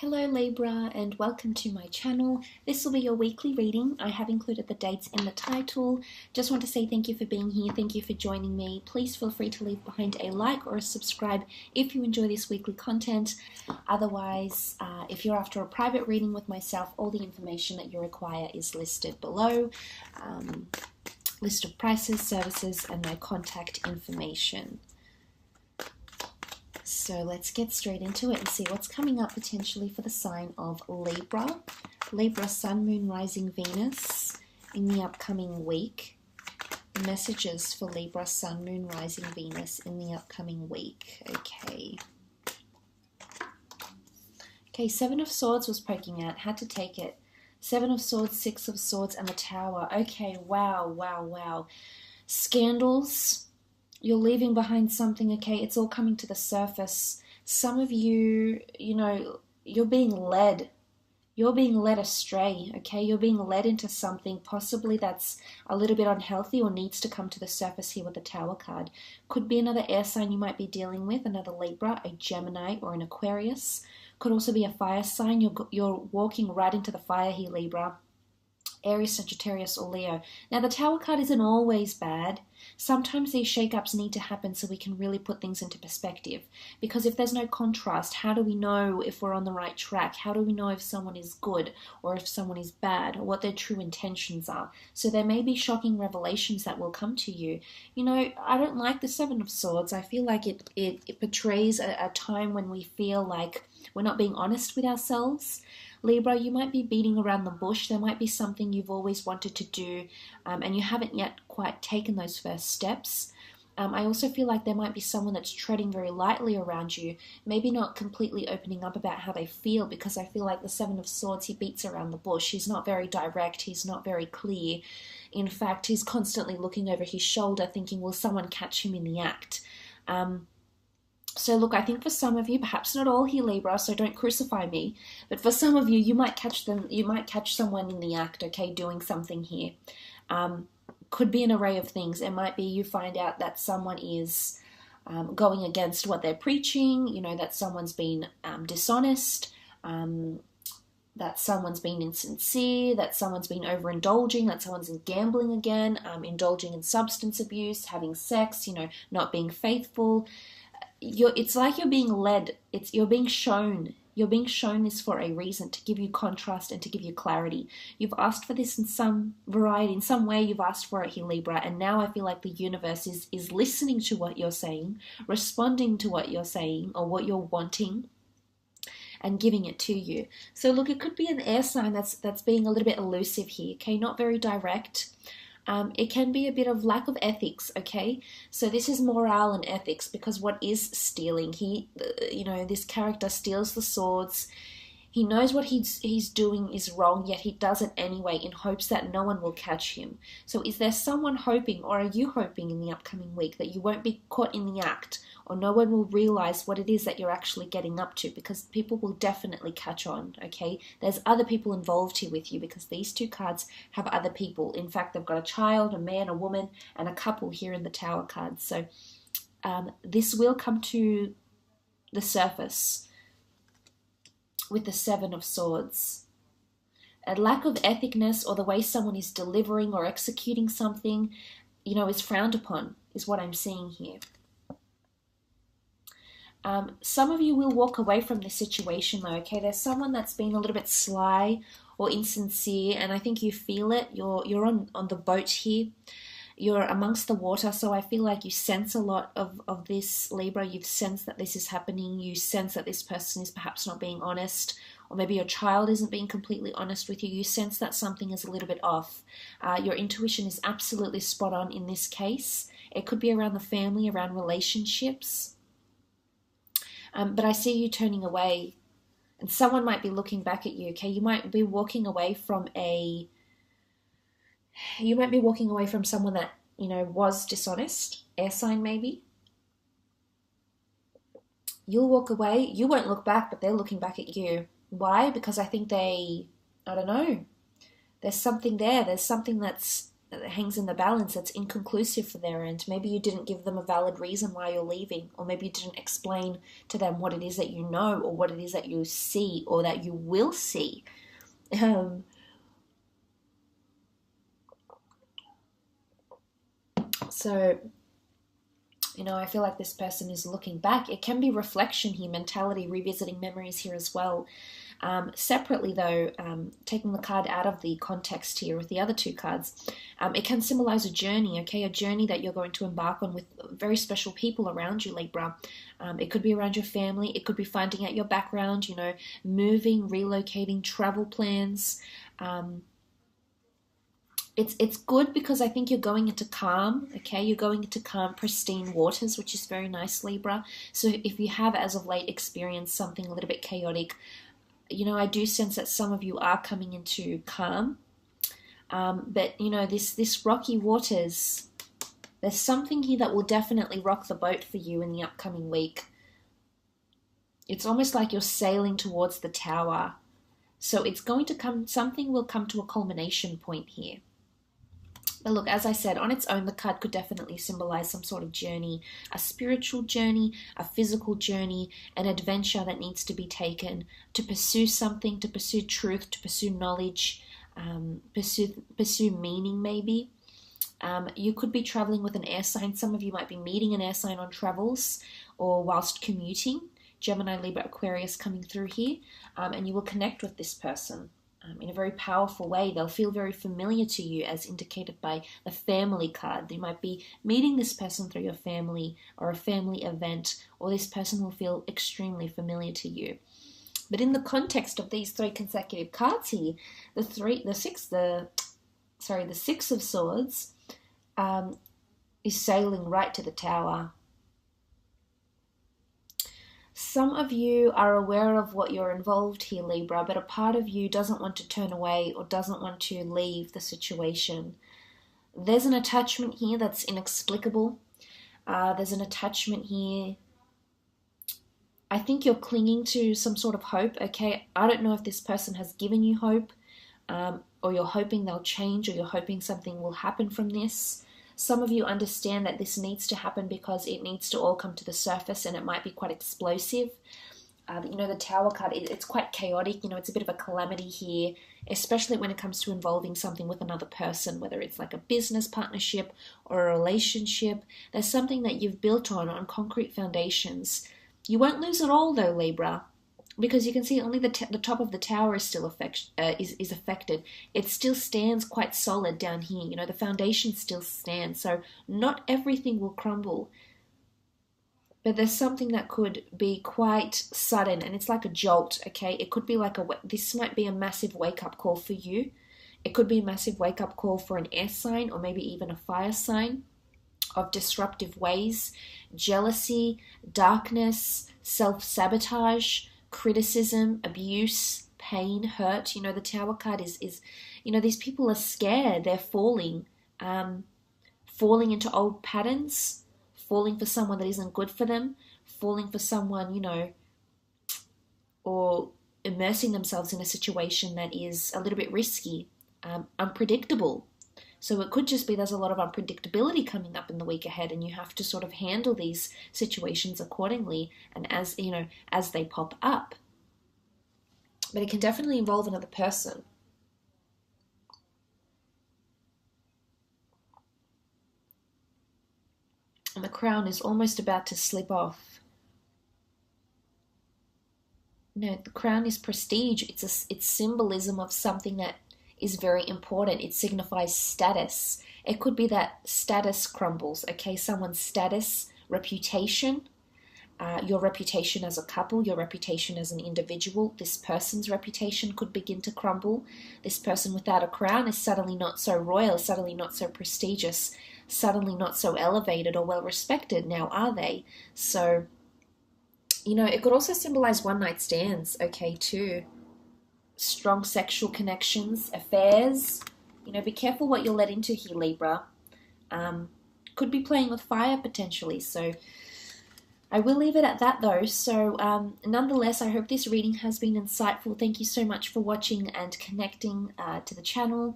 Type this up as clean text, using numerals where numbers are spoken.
Hello Libra and welcome to my channel. This will be your weekly reading. I have included the dates in the title. Just want to say thank you for being here. Thank you for joining me. Please feel free to leave behind a like or a subscribe if you enjoy this weekly content. Otherwise, if you're after a private reading with myself, all the information that you require is listed below. List of prices, services, and my contact information. So let's get straight into it and see what's coming up potentially for the sign of Libra. Libra, Sun, Moon, Rising, Venus in the upcoming week. Messages for Libra, Sun, Moon, Rising, Venus in the upcoming week. Okay, Seven of Swords was poking out. Had to take it. Seven of Swords, Six of Swords, and the Tower. Okay, wow. Scandals. You're leaving behind something, okay? It's all coming to the surface. Some of you, you're being led. You're being led astray, okay? You're being led into something possibly that's a little bit unhealthy or needs to come to the surface here with the Tower card. Could be another air sign you might be dealing with, another Libra, a Gemini, or an Aquarius. Could also be a fire sign. You're walking right into the fire here, Libra. Aries, Sagittarius, or Leo. Now, the Tower card isn't always bad. Sometimes these shake-ups need to happen so we can really put things into perspective. Because if there's no contrast, how do we know if we're on the right track? How do we know if someone is good or if someone is bad or what their true intentions are? So there may be shocking revelations that will come to you. I don't like the Seven of Swords. I feel like it portrays a time when we feel like we're not being honest with ourselves. Libra, you might be beating around the bush. There might be something you've always wanted to do and you haven't yet quite taken those first steps. I also feel like there might be someone that's treading very lightly around you, maybe not completely opening up about how they feel, because I feel like the Seven of Swords, he beats around the bush. He's not very direct. He's not very clear. In fact, he's constantly looking over his shoulder thinking, will someone catch him in the act? So look, I think for some of you, perhaps not all here, Libra, so don't crucify me, but for some of you, you might catch someone in the act, okay, doing something here. Could be an array of things. It might be you find out that someone is going against what they're preaching, that someone's been dishonest, that someone's been insincere, that someone's been overindulging, that someone's gambling again, indulging in substance abuse, having sex, not being faithful. It's like you're being led. You're being shown. You're being shown this for a reason, to give you contrast and to give you clarity. You've asked for this in some variety, in some way you've asked for it here, Libra, and now I feel like the universe is listening to what you're saying, responding to what you're saying or what you're wanting, and giving it to you. So look, it could be an air sign that's being a little bit elusive here, okay, not very direct. It can be a bit of lack of ethics, okay? So this is morale and ethics, because what is stealing? This character steals the swords. He knows what he's doing is wrong, yet he does it anyway in hopes that no one will catch him. So is there someone hoping, or are you hoping in the upcoming week, that you won't be caught in the act, or no one will realize what it is that you're actually getting up to? Because people will definitely catch on, okay? There's other people involved here with you, because these two cards have other people. In fact, they've got a child, a man, a woman, and a couple here in the Tower cards. So this will come to the surface with the Seven of Swords. A lack of ethicness, or the way someone is delivering or executing something, is frowned upon, is what I'm seeing here. Some of you will walk away from this situation though, okay? There's someone that's been a little bit sly or insincere, and I think you feel it. You're on the boat here. You're amongst the water, so I feel like you sense a lot of this, Libra. You've sensed that this is happening. You sense that this person is perhaps not being honest, or maybe your child isn't being completely honest with you. You sense that something is a little bit off. Your intuition is absolutely spot on in this case. It could be around the family, around relationships. But I see you turning away, and someone might be looking back at you, okay? You might be walking away from someone that, was dishonest, air sign maybe. You'll walk away, you won't look back, but they're looking back at you. Why? Because I think I don't know, there's something there. There's something that's hangs in the balance that's inconclusive for their end. Maybe you didn't give them a valid reason why you're leaving, or maybe you didn't explain to them what it is that you know, or what it is that you see, or that you will see. So, you know, I feel like this person is looking back. It can be reflection here, mentality, revisiting memories here as well. Separately, though, taking the card out of the context here with the other two cards, it can symbolize a journey, okay? A journey that you're going to embark on with very special people around you, Libra. It could be around your family. It could be finding out your background, you know, moving, relocating, travel plans. It's good because I think you're going into calm, okay? You're going into calm, pristine waters, which is very nice, Libra. So if you have, as of late, experienced something a little bit chaotic, you know, I do sense that some of you are coming into calm. But, you know, this rocky waters, there's something here that will definitely rock the boat for you in the upcoming week. It's almost like you're sailing towards the tower. So it's going to come, something will come to a culmination point here. But look, as I said, on its own, the card could definitely symbolize some sort of journey, a spiritual journey, a physical journey, an adventure that needs to be taken to pursue something, to pursue truth, to pursue knowledge, pursue meaning maybe. You could be traveling with an air sign. Some of you might be meeting an air sign on travels or whilst commuting. Gemini, Libra, Aquarius coming through here. And you will connect with this person. In a very powerful way. They'll feel very familiar to you, as indicated by the family card. You might be meeting this person through your family or a family event, or this person will feel extremely familiar to you. But in the context of these three consecutive cards here, the Six of Swords is sailing right to the tower. Some of you are aware of what you're involved here, Libra, but a part of you doesn't want to turn away or doesn't want to leave the situation. There's an attachment here that's inexplicable. There's an attachment here. I think you're clinging to some sort of hope, okay? I don't know if this person has given you hope, or you're hoping they'll change, or you're hoping something will happen from this. Some of you understand that this needs to happen because it needs to all come to the surface, and it might be quite explosive. You know, the Tower card, it's quite chaotic. You know, it's a bit of a calamity here, especially when it comes to involving something with another person, whether it's like a business partnership or a relationship. There's something that you've built on concrete foundations. You won't lose it all, though, Libra, because you can see only the top of the tower is still is affected. It still stands quite solid down here. You know, the foundation still stands. So not everything will crumble. But there's something that could be quite sudden, and it's like a jolt, okay? It could be like this might be a massive wake-up call for you. It could be a massive wake-up call for an air sign or maybe even a fire sign of disruptive ways, jealousy, darkness, self-sabotage, criticism, abuse, pain, hurt. You know, the Tower card is you know, these people are scared. They're falling into old patterns, falling for someone that isn't good for them, falling for someone, you know, or immersing themselves in a situation that is a little bit risky, unpredictable. So it could just be there's a lot of unpredictability coming up in the week ahead, and you have to sort of handle these situations accordingly and as, you know, as they pop up. But it can definitely involve another person. And the crown is almost about to slip off. No, the crown is prestige. It's symbolism of something that is very important. It signifies status. It could be that status crumbles, okay? Someone's status, reputation, your reputation as a couple, your reputation as an individual. This person's reputation could begin to crumble. This person without a crown is suddenly not so royal, suddenly not so prestigious, suddenly not so elevated or well respected now, are they? So, you know, it could also symbolize one-night stands, okay, too. Strong sexual connections, affairs. You know, be careful what you're let into here, Libra. Could be playing with fire potentially. So I will leave it at that, though. So nonetheless, I hope this reading has been insightful. Thank you so much for watching and connecting to the channel.